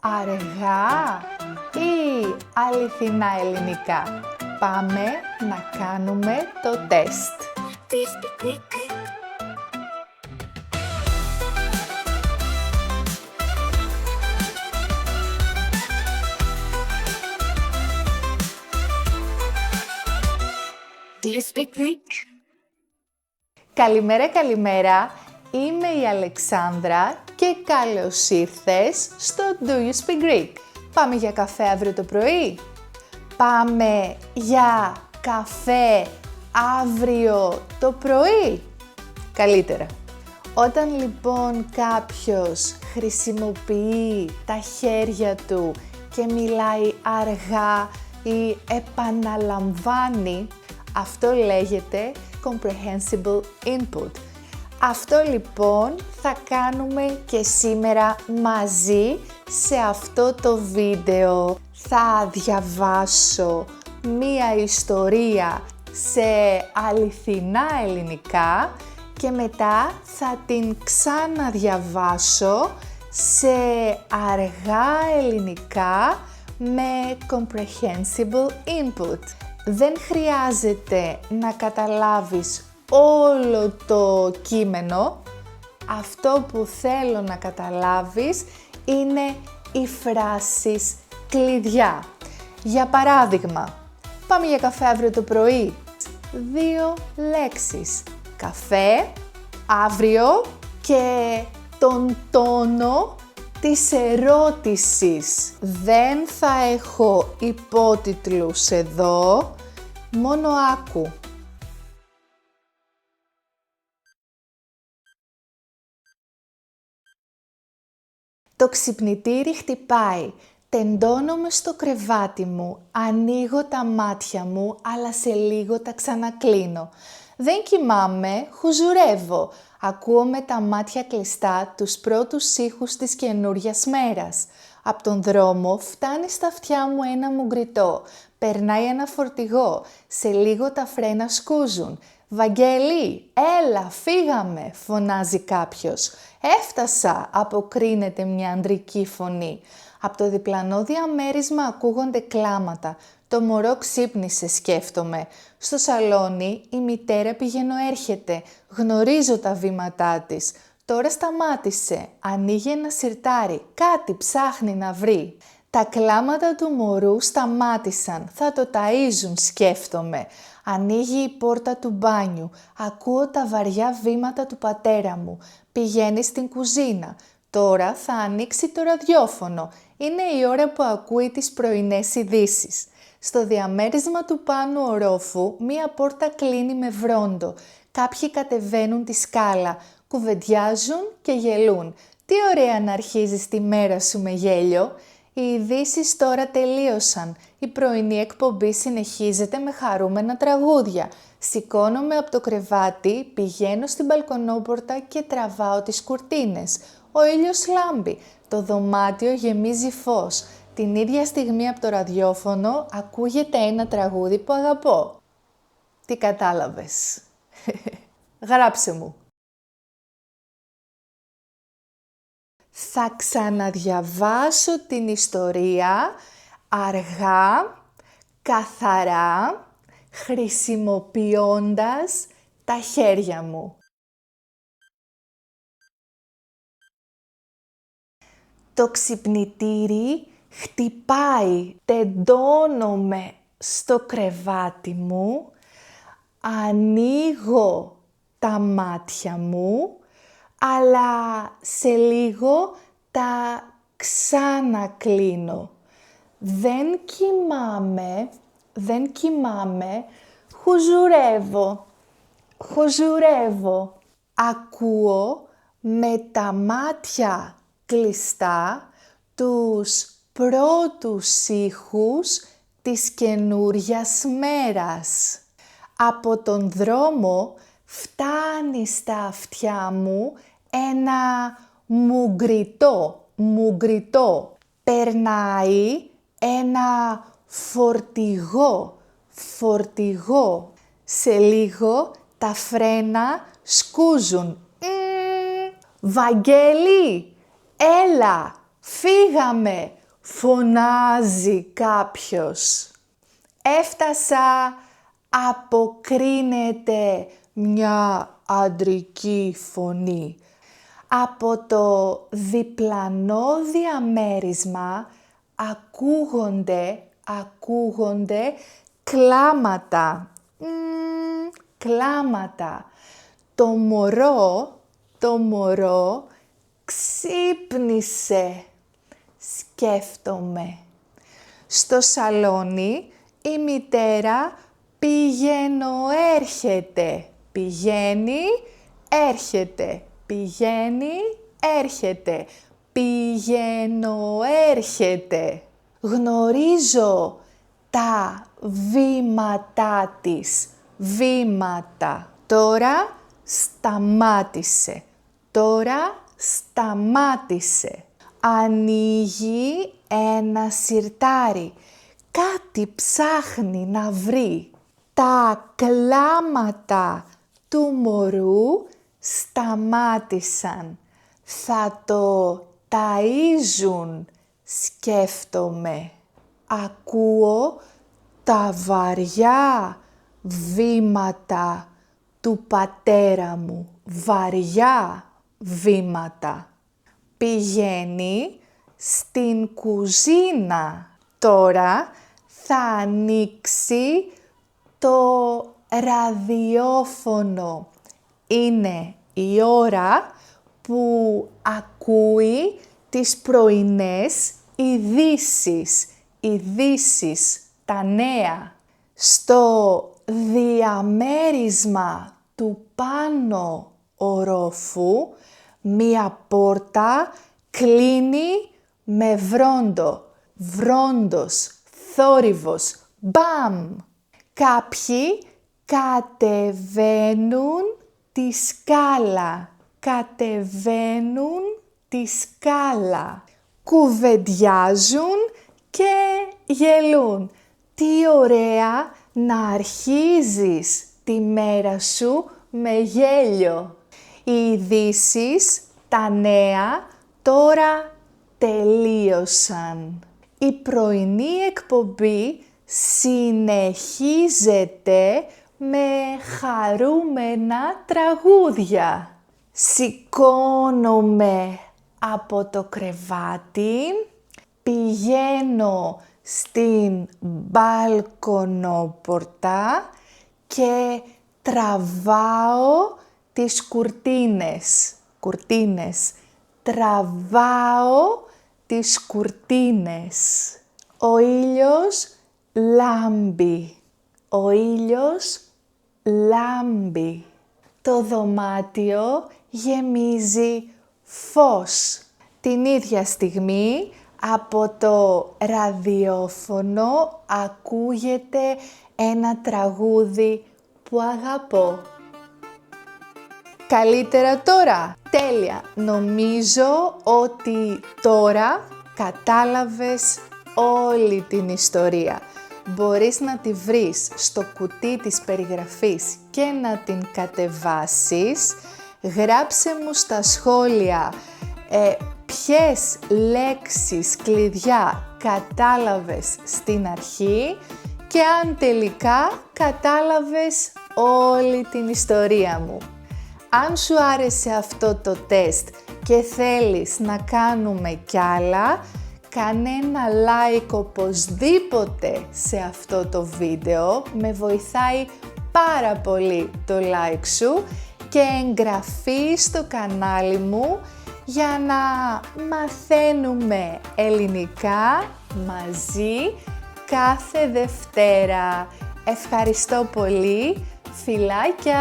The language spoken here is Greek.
αργά ή αληθινά ελληνικά? Πάμε να κάνουμε το τεστ. Καλημέρα, καλημέρα. Είμαι η Αλεξάνδρα και καλώς ήρθες στο Do You Speak Greek. Πάμε για καφέ αύριο το πρωί? Πάμε για καφέ αύριο το πρωί? Καλύτερα. Όταν λοιπόν κάποιος χρησιμοποιεί τα χέρια του και μιλάει αργά ή επαναλαμβάνει, αυτό λέγεται comprehensible input. Αυτό λοιπόν θα κάνουμε και σήμερα μαζί σε αυτό το βίντεο. Θα διαβάσω μία ιστορία σε αληθινά ελληνικά και μετά θα την ξαναδιαβάσω σε αργά ελληνικά με comprehensible input. Δεν χρειάζεται να καταλάβεις όλο το κείμενο. Αυτό που θέλω να καταλάβεις είναι οι φράσεις κλειδιά. Για παράδειγμα, πάμε για καφέ αύριο το πρωί. 2 λέξεις. Καφέ, αύριο και τον τόνο της ερώτησης. Δεν θα έχω υπότιτλους εδώ, μόνο άκου. Το ξυπνητήρι χτυπάει, τεντώνομαι στο κρεβάτι μου, ανοίγω τα μάτια μου, αλλά σε λίγο τα ξανακλίνω. Δεν κοιμάμαι, χουζουρεύω. Ακούω με τα μάτια κλειστά τους πρώτους ήχους της καινούριας μέρας. Απ' τον δρόμο φτάνει στα αυτιά μου ένα μουγκριτό. Περνάει ένα φορτηγό. Σε λίγο τα φρένα σκούζουν. «Βαγγέλη, έλα, φύγαμε», φωνάζει κάποιος. «Έφτασα», αποκρίνεται μια ανδρική φωνή. Από το διπλανό διαμέρισμα ακούγονται κλάματα. Το μωρό ξύπνησε, σκέφτομαι. Στο σαλόνι η μητέρα πηγαίνω-έρχεται. Γνωρίζω τα βήματά της. Τώρα σταμάτησε. Ανοίγει ένα σιρτάρι. Κάτι ψάχνει να βρει. Τα κλάματα του μωρού σταμάτησαν. Θα το ταΐζουν, σκέφτομαι. Ανοίγει η πόρτα του μπάνιου. Ακούω τα βαριά βήματα του πατέρα μου. Πηγαίνει στην κουζίνα. Τώρα θα ανοίξει το ραδιόφωνο. Είναι η ώρα που ακούει τις πρωινές ειδήσεις. Στο διαμέρισμα του πάνω ορόφου μία πόρτα κλείνει με βρόντο. Κάποιοι κατεβαίνουν τη σκάλα, κουβεντιάζουν και γελούν. Τι ωραία να αρχίζεις τη μέρα σου με γέλιο. Οι ειδήσεις τώρα τελείωσαν. Η πρωινή εκπομπή συνεχίζεται με χαρούμενα τραγούδια. Σηκώνομαι από το κρεβάτι, πηγαίνω στην μπαλκονόπορτα και τραβάω τις κουρτίνες. Ο ήλιος λάμπει. Το δωμάτιο γεμίζει φως. Την ίδια στιγμή από το ραδιόφωνο ακούγεται ένα τραγούδι που αγαπώ. Τι κατάλαβες? Γράψε μου. Θα ξαναδιαβάσω την ιστορία αργά, καθαρά, χρησιμοποιώντας τα χέρια μου. Το ξυπνητήρι χτυπάει, τεντώνομαι στο κρεβάτι μου, ανοίγω τα μάτια μου, αλλά σε λίγο τα ξανακλίνω. Δεν κοιμάμαι, χουζουρεύω. Ακούω με τα μάτια κλειστά τους πρώτους ήχους της καινούριας μέρας. Από τον δρόμο φτάνει στα αυτιά μου ένα μουγκριτό. Περνάει ένα φορτηγό. Σε λίγο τα φρένα σκούζουν. Βαγγέλη, έλα, Φύγαμε, φωνάζει κάποιος. Έφτασα, αποκρίνεται μια αντρική φωνή. Από το διπλανό διαμέρισμα ακούγονται κλάματα. Κλάματα. Το μωρό ξύπνησε. Σκέφτομαι. Στο σαλόνι η μητέρα πηγαίνω-έρχεται. Πηγαίνει-έρχεται. Πηγαίνει-έρχεται. Πηγαίνω-έρχεται. Γνωρίζω τα βήματά της. Βήματα. Τώρα σταμάτησε. Ανοίγει ένα σιρτάρι. Κάτι ψάχνει να βρει. Τα κλάματα του μωρού σταμάτησαν. Θα το ταΐζουν, σκέφτομαι. Ακούω τα βαριά βήματα του πατέρα μου. Βαριά βήματα. Πηγαίνει στην κουζίνα. Τώρα θα ανοίξει το ραδιόφωνο. Είναι η ώρα που ακούει τις πρωινές ειδήσεις, τα νέα. Στο διαμέρισμα του πάνω ορόφου μία πόρτα κλείνει με βρόντο. Βρόντος, θόρυβος, μπαμ! Κάποιοι κατεβαίνουν τη σκάλα. Κουβεντιάζουν και γελούν. Τι ωραία να αρχίζεις τη μέρα σου με γέλιο. Οι ειδήσεις, τα νέα, τώρα τελείωσαν. Η πρωινή εκπομπή συνεχίζεται με χαρούμενα τραγούδια. Σηκώνομαι από το κρεβάτι, πηγαίνω στην μπαλκονόπορτα και τραβάω τις κουρτίνες. Τραβάω τις κουρτίνες. Ο ήλιος λάμπει. Το δωμάτιο γεμίζει φως. Την ίδια στιγμή από το ραδιόφωνο ακούγεται ένα τραγούδι που αγαπώ. Καλύτερα τώρα. Τέλεια. Νομίζω ότι τώρα κατάλαβες όλη την ιστορία. Μπορείς να τη βρεις στο κουτί της περιγραφής και να την κατεβάσεις. Γράψε μου στα σχόλια ποιες λέξεις κλειδιά κατάλαβες στην αρχή και αν τελικά κατάλαβες όλη την ιστορία μου. Αν σου άρεσε αυτό το τεστ και θέλεις να κάνουμε κι άλλα, κάνε ένα like οπωσδήποτε σε αυτό το βίντεο, με βοηθάει πάρα πολύ το like σου και εγγραφή στο κανάλι μου για να μαθαίνουμε ελληνικά μαζί κάθε Δευτέρα. Ευχαριστώ πολύ, φιλάκια!